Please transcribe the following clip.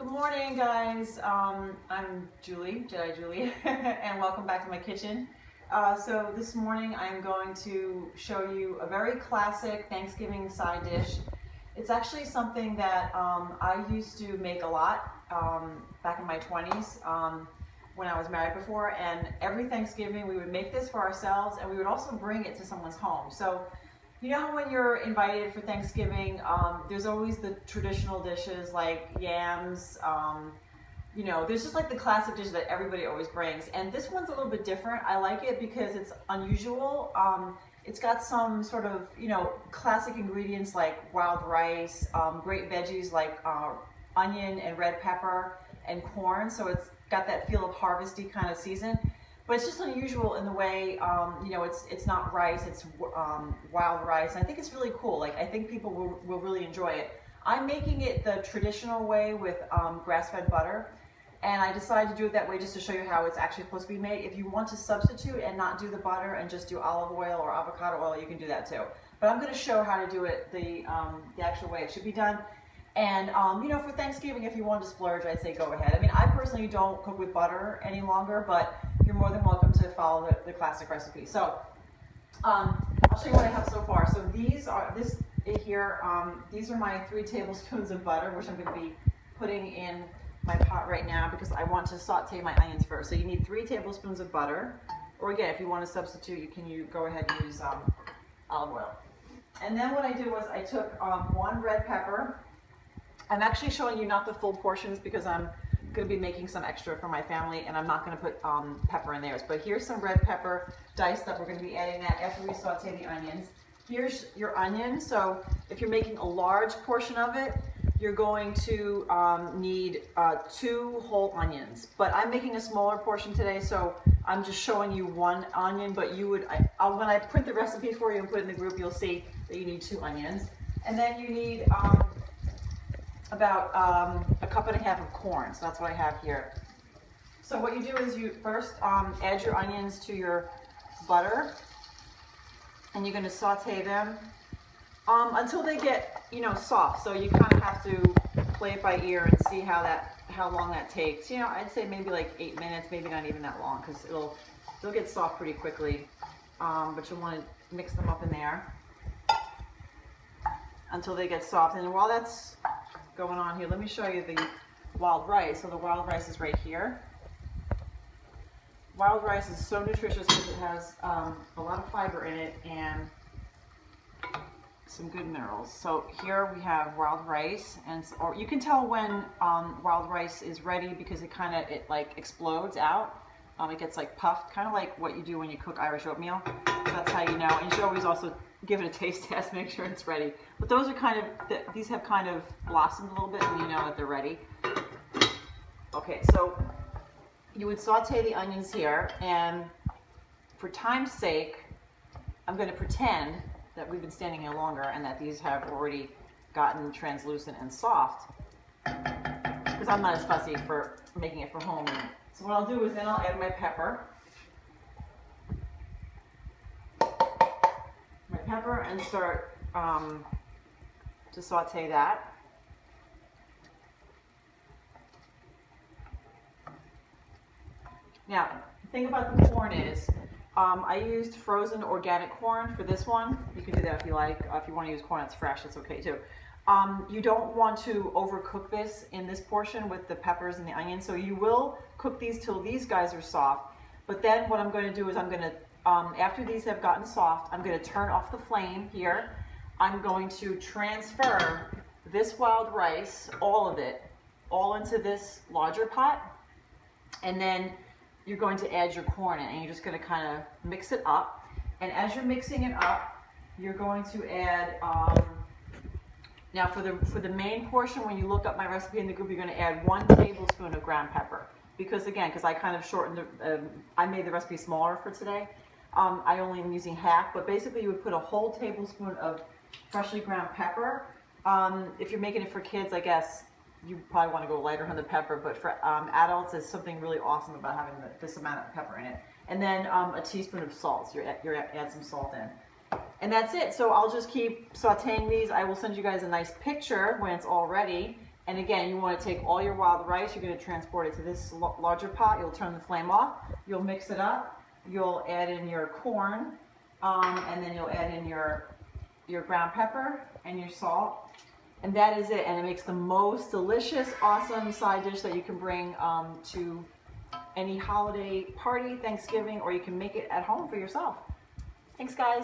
Good morning, guys. I'm Julie, Jedi Julie, and welcome back to my kitchen. So this morning I'm going to show you a very classic Thanksgiving side dish. It's actually something that I used to make a lot back in my 20s when I was married before, and every Thanksgiving we would make this for ourselves and we would also bring it to someone's home. So you know how when you're invited for Thanksgiving, there's always the traditional dishes like yams, you know, there's just like the classic dish that everybody always brings. And this one's a little bit different. I like it because it's unusual. It's got some sort of, you know, classic ingredients like wild rice, great veggies like onion and red pepper and corn. So it's got that feel of harvesty kind of season. But it's just unusual in the way, you know, it's not rice, it's wild rice. And I think it's really cool. Like, I think people will really enjoy it. I'm making it the traditional way with grass-fed butter. And I decided to do it that way just to show you how it's actually supposed to be made. If you want to substitute and not do the butter and just do olive oil or avocado oil, you can do that too. But I'm going to show how to do it the actual way it should be done. And, you know, for Thanksgiving, if you want to splurge, I'd say go ahead. I mean, I personally don't cook with butter any longer, but you're more than welcome to follow the classic recipe. So, I'll show you what I have so far. So these are my 3 tablespoons of butter, which I'm going to be putting in my pot right now because I want to saute my onions first. So you need 3 tablespoons of butter, or again, if you want to substitute, you go ahead and use olive oil. And then what I did was I took 1 red pepper. I'm actually showing you not the full portions because I'm going to be making some extra for my family and I'm not going to put pepper in theirs. But here's some red pepper diced up. We're going to be adding that after we saute the onions. Here's your onion. So if you're making a large portion of it, you're going to need 2 whole onions. But I'm making a smaller portion today, so I'm just showing you 1 onion. But you would, when I print the recipe for you and put it in the group, you'll see that you need 2 onions. And then you need about 1.5 cups of corn. So that's what I have here. So what you do is you first add your onions to your butter, and you're going to saute them until they get, you know, soft. So you kind of have to play it by ear and see how long that takes. You know, I'd say maybe like 8 minutes, maybe not even that long, because they'll get soft pretty quickly. But you'll want to mix them up in there until they get soft. And while that's going on here, let me show you the wild rice. So the wild rice is right here. Wild rice is so nutritious because it has a lot of fiber in it and some good minerals. So here we have wild rice, or you can tell when wild rice is ready because it like explodes out. It gets like puffed, kind of like what you do when you cook Irish oatmeal. So that's how you know. And you should always also give it a taste test, make sure it's ready. But those are these have kind of blossomed a little bit and you know that they're ready. Okay, so you would saute the onions here, and for time's sake, I'm going to pretend that we've been standing here longer and that these have already gotten translucent and soft, because I'm not as fussy for making it for home. So what I'll do is then I'll add my pepper. And start to saute that. Now, the thing about the corn is, I used frozen organic corn for this one. You can do that if you like. If you want to use corn that's fresh, it's okay too. You don't want to overcook this in this portion with the peppers and the onions, so you will cook these till these guys are soft. But then what I'm going to do is I'm going to after these have gotten soft, I'm going to turn off the flame here. I'm going to transfer this wild rice, all of it, all into this larger pot. And then you're going to add your corn in, and you're just going to kind of mix it up. And as you're mixing it up, you're going to add, now for the main portion, when you look up my recipe in the group, you're going to add 1 tablespoon of ground pepper. Because again, because I kind of shortened I made the recipe smaller for today. I only am using half, but basically you would put a whole tablespoon of freshly ground pepper. If you're making it for kids, I guess you probably want to go lighter on the pepper, but for adults, there's something really awesome about having this amount of pepper in it. And then a teaspoon of salt, so you add some salt in. And that's it. So I'll just keep sauteing these. I will send you guys a nice picture when it's all ready. And again, you want to take all your wild rice, you're going to transport it to this larger pot. You'll turn the flame off, you'll mix it up, you'll add in your corn, and then you'll add in your ground pepper and your salt. And that is it. And it makes the most delicious, awesome side dish that you can bring to any holiday party, Thanksgiving, or you can make it at home for yourself. Thanks, guys.